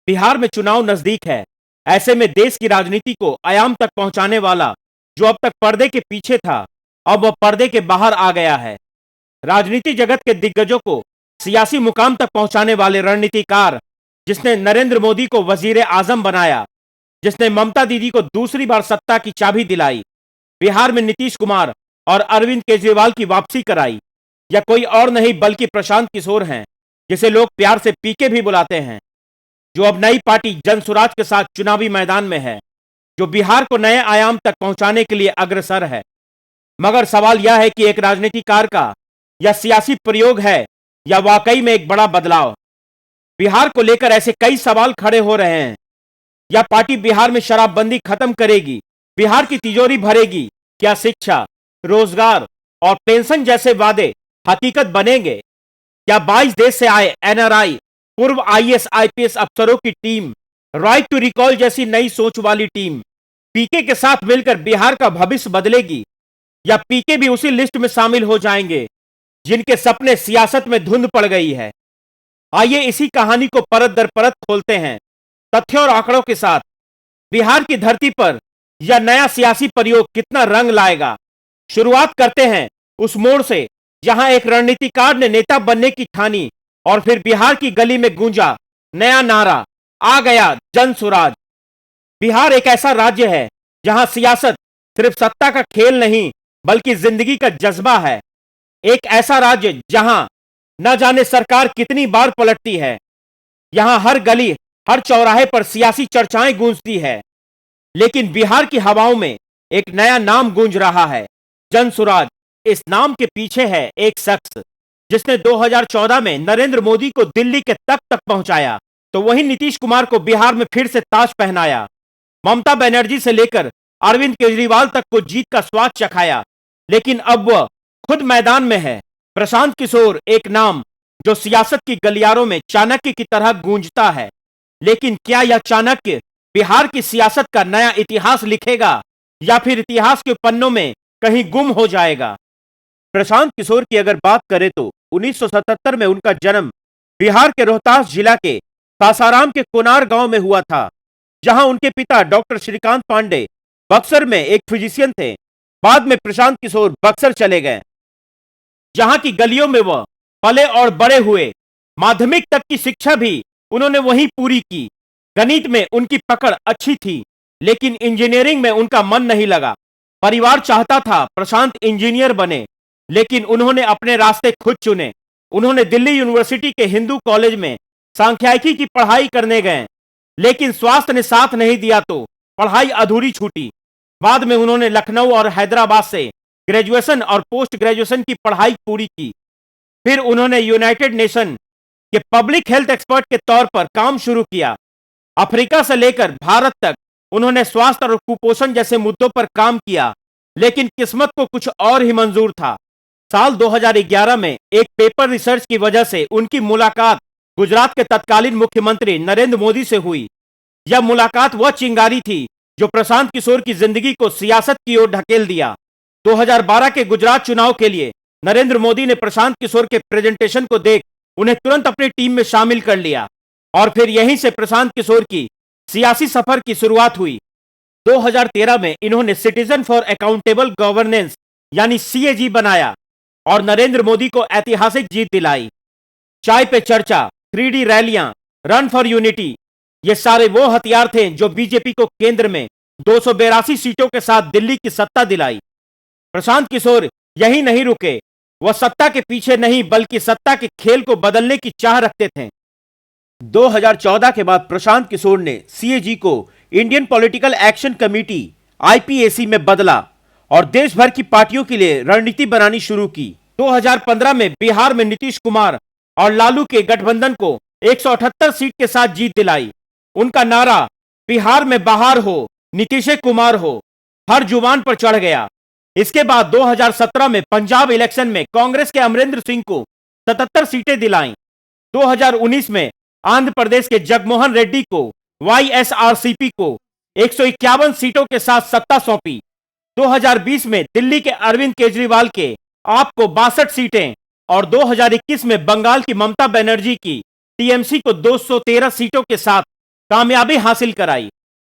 बिहार में चुनाव नजदीक है। ऐसे में देश की राजनीति को आयाम तक पहुंचाने वाला जो अब तक पर्दे के पीछे था, अब वह पर्दे के बाहर आ गया है। राजनीति जगत के दिग्गजों को सियासी मुकाम तक पहुंचाने वाले रणनीतिकार, जिसने नरेंद्र मोदी को वजीर आजम बनाया, जिसने ममता दीदी को दूसरी बार सत्ता की चाबी दिलाई, बिहार में नीतीश कुमार और अरविंद केजरीवाल की वापसी कराई, या कोई और नहीं बल्कि प्रशांत किशोर हैं, जिसे लोग प्यार से पीके भी बुलाते हैं, जो अब नई पार्टी जनसुराज के साथ चुनावी मैदान में है, जो बिहार को नए आयाम तक पहुंचाने के लिए अग्रसर है। मगर सवाल यह है कि एक राजनीतिकार का यह सियासी प्रयोग है या वाकई में एक बड़ा बदलाव। बिहार को लेकर ऐसे कई सवाल खड़े हो रहे हैं। यह पार्टी बिहार में शराबबंदी खत्म करेगी, बिहार की तिजोरी भरेगी? क्या शिक्षा, रोजगार और पेंशन जैसे वादे हकीकत बनेंगे? क्या 22 देश से आए एनआरआई, पूर्व आईएएस आईपीएस अफसरों की टीम, राइट टू रिकॉल जैसी नई सोच वाली टीम पीके के साथ मिलकर बिहार का भविष्य बदलेगी, या पीके भी उसी लिस्ट में शामिल हो जाएंगे जिनके सपने सियासत में धुंध पड़ गई है? आइए इसी कहानी को परत दर परत खोलते हैं, तथ्यों और आंकड़ों के साथ। बिहार की धरती पर यह नया सियासी प्रयोग कितना रंग लाएगा? शुरुआत करते हैं उस मोड़ से जहां एक रणनीतिकार ने नेता बनने की ठानी और फिर बिहार की गली में गूंजा नया नारा, आ गया जन सुराज। बिहार एक ऐसा राज्य है जहां सियासत सिर्फ सत्ता का खेल नहीं बल्कि जिंदगी का जज्बा है। एक ऐसा राज्य जहां न जाने सरकार कितनी बार पलटती है। यहां हर गली, हर चौराहे पर सियासी चर्चाएं गूंजती है। लेकिन बिहार की हवाओं में एक नया नाम गूंज रहा है, जनसुराज। इस नाम के पीछे है एक शख्स जिसने 2014 में नरेंद्र मोदी को दिल्ली के तख्त तक पहुंचाया, तो वहीं नीतीश कुमार को बिहार में फिर से ताज पहनाया, ममता बनर्जी से लेकर अरविंद केजरीवाल तक को जीत का स्वाद चखाया। लेकिन अब वह खुद मैदान में है। प्रशांत किशोर, एक नाम जो सियासत की गलियारों में चाणक्य की तरह गूंजता है। लेकिन क्या यह चाणक्य बिहार की सियासत का नया इतिहास लिखेगा या फिर इतिहास के पन्नों में कहीं गुम हो जाएगा? प्रशांत किशोर की अगर बात करें तो 1977 में उनका जन्म बिहार के रोहतास जिला के सासाराम के कोनार गांव में हुआ था, जहां उनके पिता डॉक्टर श्रीकांत पांडे बक्सर में एक फिजिशियन थे। बाद में प्रशांत किशोर बक्सर चले गए, जहां की गलियों में वह पले और बड़े हुए। माध्यमिक तक की शिक्षा भी उन्होंने वहीं पूरी की। गणित में उनकी पकड़ अच्छी थी, लेकिन इंजीनियरिंग में उनका मन नहीं लगा। परिवार चाहता था प्रशांत इंजीनियर बने, लेकिन उन्होंने अपने रास्ते खुद चुने। उन्होंने दिल्ली यूनिवर्सिटी के हिंदू कॉलेज में सांख्यिकी की पढ़ाई करने गए, लेकिन स्वास्थ्य ने साथ नहीं दिया तो पढ़ाई अधूरी छूटी। बाद में उन्होंने लखनऊ और हैदराबाद से ग्रेजुएशन और पोस्ट ग्रेजुएशन की पढ़ाई पूरी की। फिर उन्होंने यूनाइटेड नेशन के पब्लिक हेल्थ एक्सपर्ट के तौर पर काम शुरू किया। अफ्रीका से लेकर भारत तक उन्होंने स्वास्थ्य और कुपोषण जैसे मुद्दों पर काम किया, लेकिन किस्मत को कुछ और ही मंजूर था। साल 2011 में एक पेपर रिसर्च की वजह से उनकी मुलाकात गुजरात के तत्कालीन मुख्यमंत्री नरेंद्र मोदी से हुई। यह मुलाकात वह चिंगारी थी जो प्रशांत किशोर की जिंदगी को सियासत की ओर ढकेल दिया। 2012 के गुजरात चुनाव के लिए नरेंद्र मोदी ने प्रशांत किशोर के प्रेजेंटेशन को देख उन्हें तुरंत अपनी टीम में शामिल कर लिया, और फिर यहीं से प्रशांत किशोर की सियासी सफर की शुरुआत हुई। 2013 में इन्होंने सिटीजन फॉर अकाउंटेबल गवर्नेंस यानी सीएजी बनाया और नरेंद्र मोदी को ऐतिहासिक जीत दिलाई। चाय पे चर्चा, 3D रैलियां, रन फॉर यूनिटी, ये सारे वो हथियार थे जो बीजेपी को केंद्र में 282 सीटों के साथ दिल्ली की सत्ता दिलाई। प्रशांत किशोर यही नहीं रुके, वह सत्ता के पीछे नहीं बल्कि सत्ता के खेल को बदलने की चाह रखते थे। 2014 के बाद प्रशांत किशोर ने सीएजी को Indian political action committee IPAC में बदला और देश भर की पार्टियों के लिए रणनीति बनानी शुरू की। 2015 में बिहार में नीतीश कुमार और लालू के गठबंधन को 178 सीट के साथ जीत दिलाई। उनका नारा बिहार में बहार हो, नीतीश कुमार हो, हर जुबान पर चढ़ गया। इसके बाद 2017 में पंजाब इलेक्शन में कांग्रेस के अमरिंदर सिंह को 77 सीटें दिलाईं। 2019 में आंध्र प्रदेश के जगमोहन रेड्डी को वाईएसआरसीपी को 151 सीटों के साथ सत्ता सौंपी। 2020 में दिल्ली के अरविंद केजरीवाल के आप को 62 सीटें और 2021 में बंगाल की ममता बनर्जी की टीएमसी को 213 सीटों के साथ कामयाबी हासिल कराई।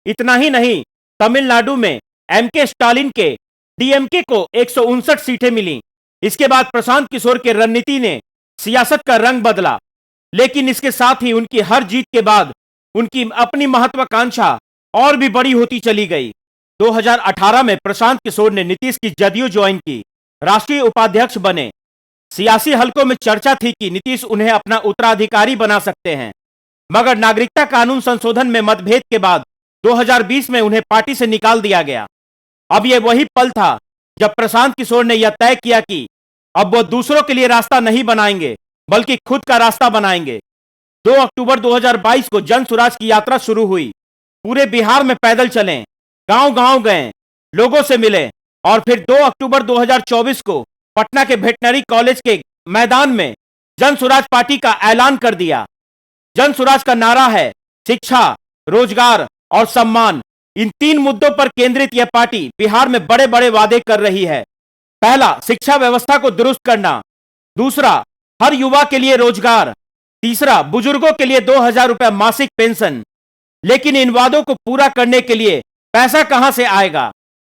इतना ही नहीं, तमिलनाडु में एमके स्टालिन के डीएमके को 159 सीटें मिली। इसके बाद प्रशांत किशोर के रणनीति ने सियासत का रंग बदला, लेकिन इसके साथ ही उनकी हर जीत के बाद उनकी अपनी महत्वाकांक्षा और भी बड़ी होती चली गई। 2018 में प्रशांत किशोर ने नीतीश की जदयू ज्वाइन की, राष्ट्रीय उपाध्यक्ष बने। सियासी हलकों में चर्चा थी कि नीतीश उन्हें अपना उत्तराधिकारी बना सकते हैं, मगर नागरिकता कानून संशोधन में मतभेद के बाद 2020 में उन्हें पार्टी से निकाल दिया गया। अब यह वही पल था जब प्रशांत किशोर ने यह तय किया कि अब वो दूसरों के लिए रास्ता नहीं बनाएंगे, बल्कि खुद का रास्ता बनाएंगे। 2 अक्टूबर 2022 को जन स्वराज की यात्रा शुरू हुई। पूरे बिहार में पैदल चलें, गांव-गांव गए, लोगों से मिले और फिर 2 अक्टूबर 2024 को पटना के वेटनरी कॉलेज के मैदान में जन स्वराज पार्टी का ऐलान कर दिया। जन स्वराज का नारा है शिक्षा, रोजगार और सम्मान। इन 3 मुद्दों पर केंद्रित यह पार्टी बिहार में बड़े बड़े वादे कर रही है। पहला, शिक्षा व्यवस्था को दुरुस्त करना। दूसरा, हर युवा के लिए रोजगार। तीसरा, बुजुर्गों के लिए 2000 रुपए मासिक पेंशन। लेकिन इन वादों को पूरा करने के लिए पैसा कहां से आएगा?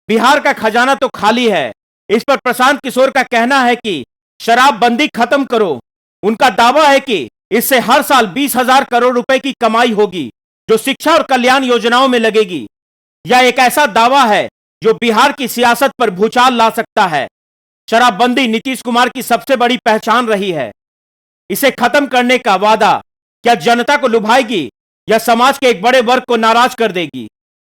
बिहार का खजाना तो खाली है। इस पर प्रशांत किशोर का कहना है कि शराबबंदी खत्म करो। उनका दावा है कि इससे हर साल 20,000 करोड़ रुपए की कमाई होगी, जो शिक्षा और कल्याण योजनाओं में लगेगी। यह एक ऐसा दावा है जो बिहार की सियासत पर भूचाल ला सकता है। शराबबंदी नीतीश कुमार की सबसे बड़ी पहचान रही है। इसे खत्म करने का वादा क्या जनता को लुभाएगी या समाज के एक बड़े वर्ग को नाराज कर देगी?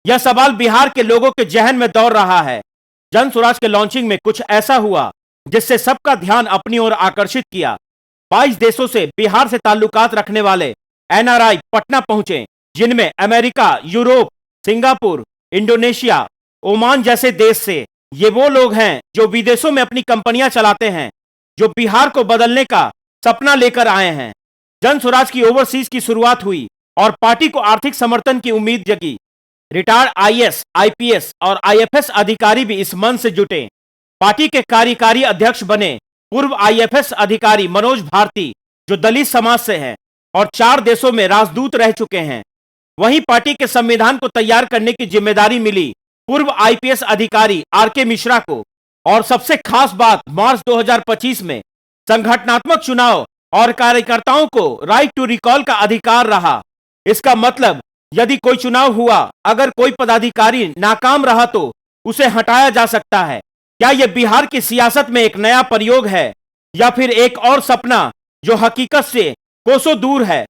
यह सवाल बिहार के लोगों के जहन में दौड़ रहा है। जन स्वराज के लॉन्चिंग में कुछ ऐसा हुआ जिससे सबका ध्यान अपनी ओर आकर्षित किया। 22 देशों से बिहार से ताल्लुकात रखने वाले एनआरआई पटना पहुंचे, जिनमें America, Europe, Singapore, Indonesia, Oman जैसे देश से। ये वो लोग हैं जो विदेशों में अपनी कंपनियां चलाते हैं, जो बिहार को बदलने का सपना लेकर आए हैं। जन स्वराज की ओवरसीज की शुरुआत हुई और पार्टी को आर्थिक समर्थन की उम्मीद जगी। रिटायर्ड आईएएस, आईपीएस और आईएफएस अधिकारी भी इस मंच से जुटे। पार्टी के कार्यकारी अध्यक्ष बने पूर्व आईएफएस अधिकारी मनोज भारती, जो दलित समाज से हैं और 4 देशों में राजदूत रह चुके हैं। वहीं पार्टी के संविधान को तैयार करने की जिम्मेदारी मिली पूर्व आईपीएस अधिकारी आरके मिश्रा को। और सबसे खास बात, मार्च 2025 में संगठनात्मक चुनाव और कार्यकर्ताओं को राइट टू रिकॉल का अधिकार रहा। इसका मतलब यदि कोई चुनाव हुआ, अगर कोई पदाधिकारी नाकाम रहा तो उसे हटाया जा सकता है। क्या यह बिहार की सियासत में एक नया प्रयोग है या फिर एक और सपना जो हकीकत से कोसों दूर है?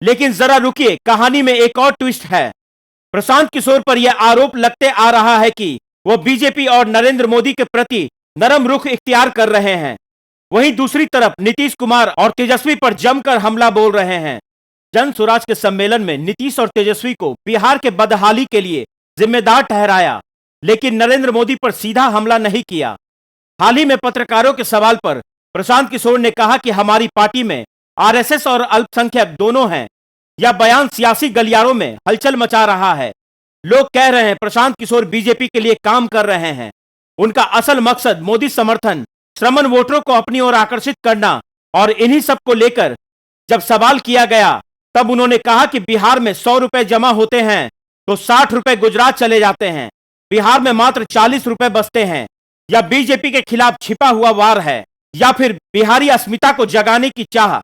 लेकिन जरा रुकिए, कहानी में एक और ट्विस्ट है। प्रशांत किशोर पर यह आरोप लगते आ रहा है कि वो बीजेपी और नरेंद्र मोदी के प्रति नरम रुख इख्तियार कर रहे हैं। वहीं दूसरी तरफ नीतीश कुमार और तेजस्वी पर जमकर हमला बोल रहे हैं। जन स्वराज के सम्मेलन में नीतीश और तेजस्वी को बिहार के बदहाली के लिए जिम्मेदार ठहराया, लेकिन नरेंद्र मोदी पर सीधा हमला नहीं किया। हाल ही में पत्रकारों के सवाल पर प्रशांत किशोर ने कहा कि हमारी पार्टी में आरएसएस और अल्पसंख्यक दोनों हैं। यह बयान सियासी गलियारों में हलचल मचा रहा है। लोग कह रहे हैं प्रशांत किशोर बीजेपी के लिए काम कर रहे हैं। उनका असल मकसद मोदी समर्थन, श्रमण वोटरों को अपनी ओर आकर्षित करना। और इन्हीं सब को लेकर जब सवाल किया गया, तब उन्होंने कहा कि बिहार में 100 रुपए जमा होते हैं तो 60 रुपए गुजरात चले जाते हैं। बिहार में मात्र 40 रुपए बचते हैं। या बीजेपी के खिलाफ छिपा हुआ वार है, या फिर बिहारी अस्मिता को जगाने की चाह?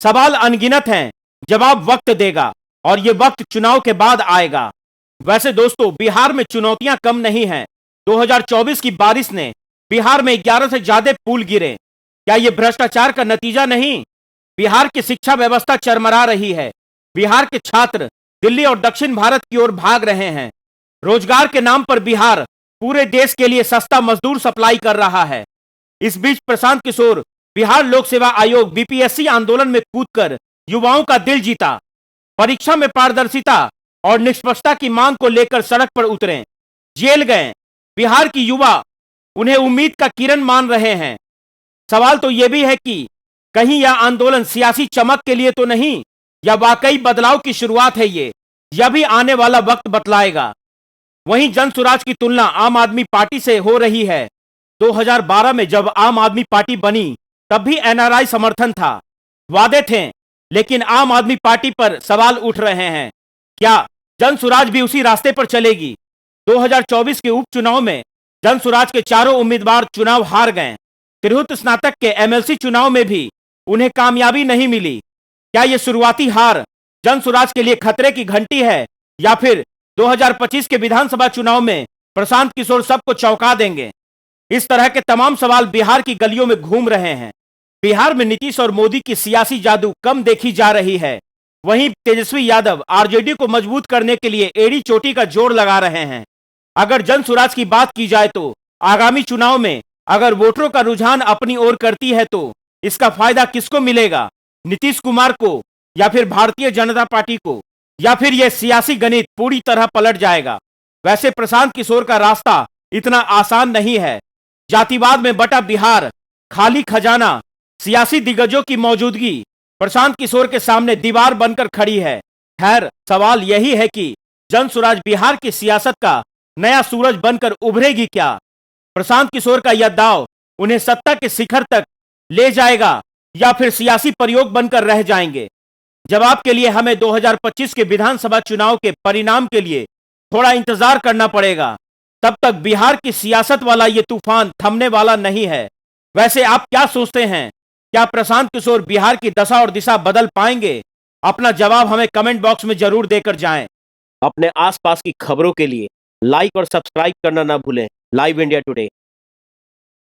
सवाल अनगिनत हैं, जवाब वक्त देगा, और ये वक्त चुनाव के बाद आएगा। वैसे दोस्तों, बिहार में चुनौतियां कम नहीं हैं। 2024 की बारिश ने बिहार में 11 से ज्यादा पुल गिरे। क्या यह भ्रष्टाचार का नतीजा नहीं? बिहार की शिक्षा व्यवस्था चरमरा रही है। बिहार के छात्र दिल्ली और दक्षिण भारत की ओर भाग रहे हैं। रोजगार के नाम पर बिहार पूरे देश के लिए सस्ता मजदूर सप्लाई कर रहा है। इस बीच प्रशांत किशोर बिहार लोक सेवा आयोग बीपीएससी आंदोलन में कूदकर युवाओं का दिल जीता। परीक्षा में पारदर्शिता और निष्पक्षता की मांग को लेकर सड़क पर उतरे, जेल गए। बिहार की युवा उन्हें उम्मीद का किरण मान रहे हैं। सवाल तो यह भी है कि कहीं यह आंदोलन सियासी चमक के लिए तो नहीं, या वाकई बदलाव की शुरुआत है? यह भी आने वाला वक्त बतलाएगा। वहीं जन स्वराज की तुलना आम आदमी पार्टी से हो रही है। 2012 में जब आम आदमी पार्टी बनी, तब भी एनआरआई समर्थन था, वादे थे, लेकिन आम आदमी पार्टी पर सवाल उठ रहे हैं। क्या जनसुराज भी उसी रास्ते पर चलेगी? 2024 के उपचुनाव में जनसुराज के चारों उम्मीदवार चुनाव हार गए। तिरहुत स्नातक के एमएलसी चुनाव में भी उन्हें कामयाबी नहीं मिली। क्या यह शुरुआती हार जनसुराज के लिए खतरे की घंटी है, या फिर 2025 के विधानसभा चुनाव में प्रशांत किशोर सबको चौंका देंगे? इस तरह के तमाम सवाल बिहार की गलियों में घूम रहे हैं। बिहार में नीतीश और मोदी की सियासी जादू कम देखी जा रही है। वहीं तेजस्वी यादव आरजेडी को मजबूत करने के लिए एड़ी चोटी का जोर लगा रहे हैं। अगर जनसुराज की बात की जाए तो आगामी चुनाव में अगर वोटरों का रुझान अपनी ओर करती है तो इसका फायदा किसको मिलेगा? नीतीश कुमार को, या फिर भारतीय जनता पार्टी को, या फिर यह सियासी गणित पूरी तरह पलट जाएगा? वैसे प्रशांत किशोर का रास्ता इतना आसान नहीं है। जातिवाद में बटा बिहार, खाली खजाना, सियासी दिग्गजों की मौजूदगी प्रशांत किशोर के सामने दीवार बनकर खड़ी है। खैर, सवाल यही है कि जनसुराज बिहार की सियासत का नया सूरज बनकर उभरेगी क्या? प्रशांत किशोर का यह दांव उन्हें सत्ता के शिखर तक ले जाएगा, या फिर सियासी प्रयोग बनकर रह जाएंगे? जवाब के लिए हमें 2025 के विधानसभा चुनाव के परिणाम के लिए थोड़ा इंतजार करना पड़ेगा। तब तक बिहार की सियासत वाला ये तूफान थमने वाला नहीं है। वैसे आप क्या सोचते हैं? क्या प्रशांत किशोर बिहार की दशा और दिशा बदल पाएंगे? अपना जवाब हमें कमेंट बॉक्स में जरूर देकर जाएं। अपने आसपास की खबरों के लिए लाइक और सब्सक्राइब करना ना भूलें। Live India today.